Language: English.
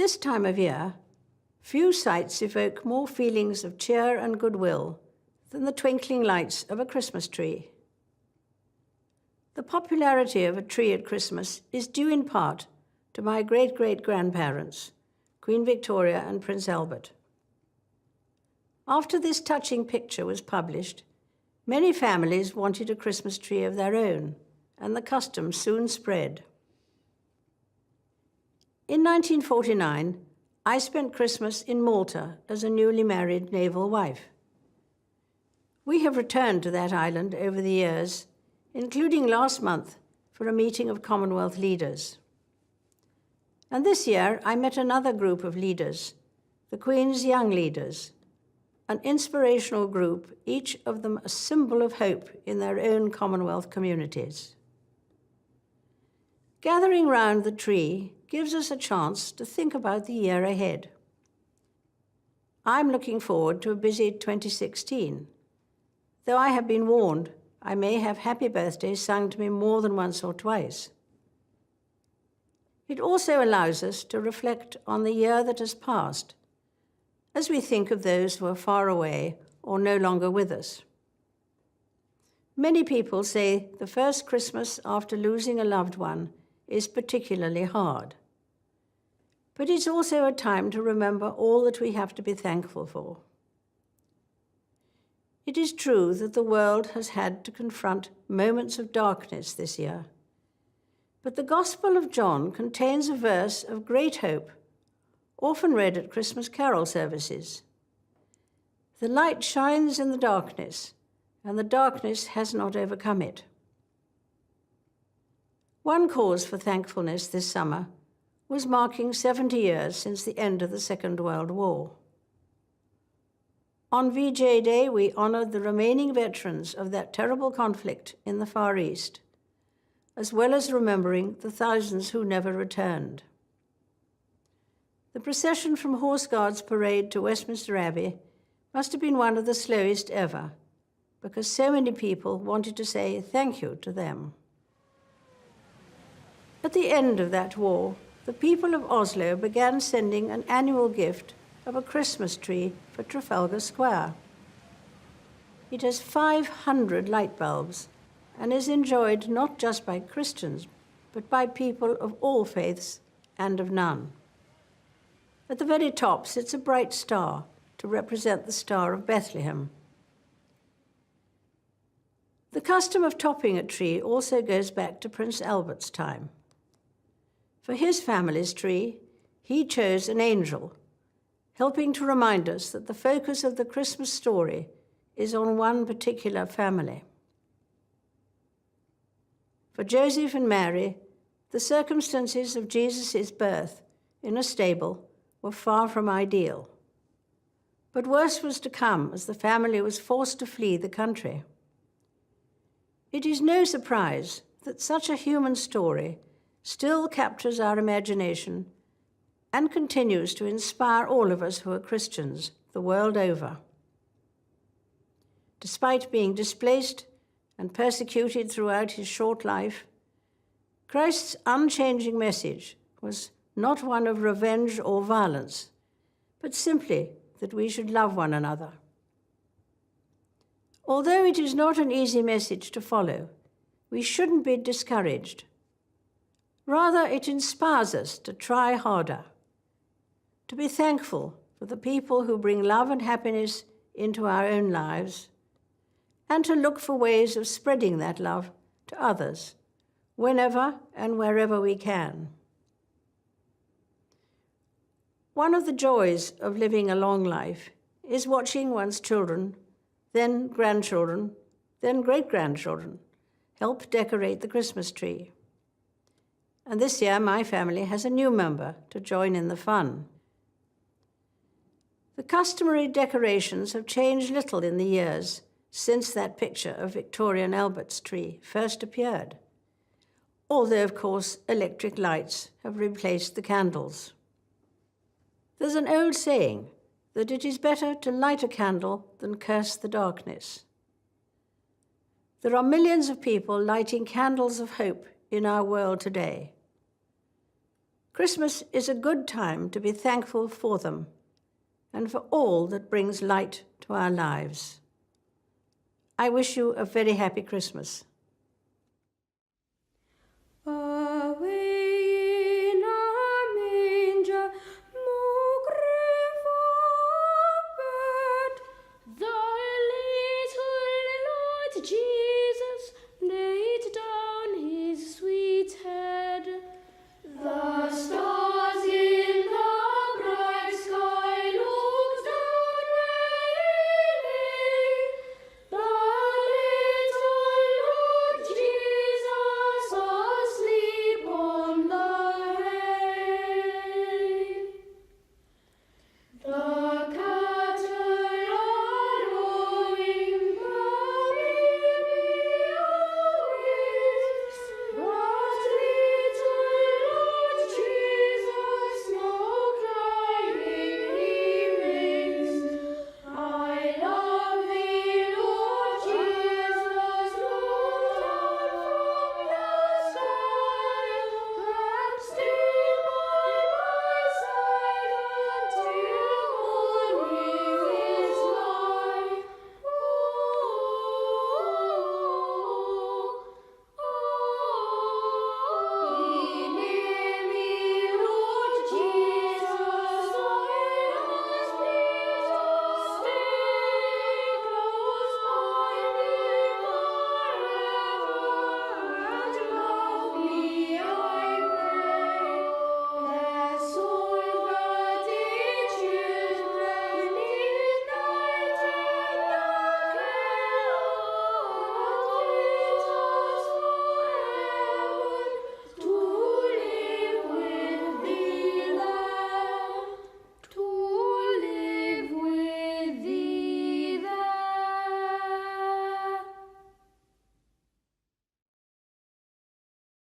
this time of year, few sights evoke more feelings of cheer and goodwill than the twinkling lights of a Christmas tree. The popularity of a tree at Christmas is due in part to my great-great-grandparents, Queen Victoria and Prince Albert. After this touching picture was published, many families wanted a Christmas tree of their own, and the custom soon spread. In 1949, I spent Christmas in Malta as a newly married naval wife. We have returned to that island over the years, including last month for a meeting of Commonwealth leaders. And this year, I met another group of leaders, the Queen's Young Leaders, an inspirational group, each of them a symbol of hope in their own Commonwealth communities. Gathering round the tree gives us a chance to think about the year ahead. I'm looking forward to a busy 2016, though I have been warned I may have happy birthdays sung to me more than once or twice. It also allows us to reflect on the year that has passed, as we think of those who are far away or no longer with us. Many people say the first Christmas after losing a loved one is particularly hard. But it's also a time to remember all that we have to be thankful for. It is true that the world has had to confront moments of darkness this year, but the Gospel of John contains a verse of great hope, often read at Christmas carol services. The light shines in the darkness, and the darkness has not overcome it. One cause for thankfulness this summer was marking 70 years since the end of the Second World War. On VJ Day, we honored the remaining veterans of that terrible conflict in the Far East, as well as remembering the thousands who never returned. The procession from Horse Guards Parade to Westminster Abbey must have been one of the slowest ever, because so many people wanted to say thank you to them. At the end of that war, the people of Oslo began sending an annual gift of a Christmas tree for Trafalgar Square. It has 500 light bulbs and is enjoyed not just by Christians, but by people of all faiths and of none. At the very top sits a bright star to represent the Star of Bethlehem. The custom of topping a tree also goes back to Prince Albert's time. For his family's tree, he chose an angel, helping to remind us that the focus of the Christmas story is on one particular family. For Joseph and Mary, the circumstances of Jesus' birth in a stable were far from ideal. But worse was to come as the family was forced to flee the country. It is no surprise that such a human story still captures our imagination and continues to inspire all of us who are Christians the world over. Despite being displaced and persecuted throughout his short life, Christ's unchanging message was not one of revenge or violence, but simply that we should love one another. Although it is not an easy message to follow, we shouldn't be discouraged. Rather, it inspires us to try harder, to be thankful for the people who bring love and happiness into our own lives, and to look for ways of spreading that love to others, whenever and wherever we can. One of the joys of living a long life is watching one's children, then grandchildren, then great-grandchildren help decorate the Christmas tree. And this year, my family has a new member to join in the fun. The customary decorations have changed little in the years since that picture of Victoria and Albert's tree first appeared, although, of course, electric lights have replaced the candles. There's an old saying that it is better to light a candle than curse the darkness. There are millions of people lighting candles of hope in our world today. Christmas is a good time to be thankful for them and for all that brings light to our lives. I wish you a very happy Christmas.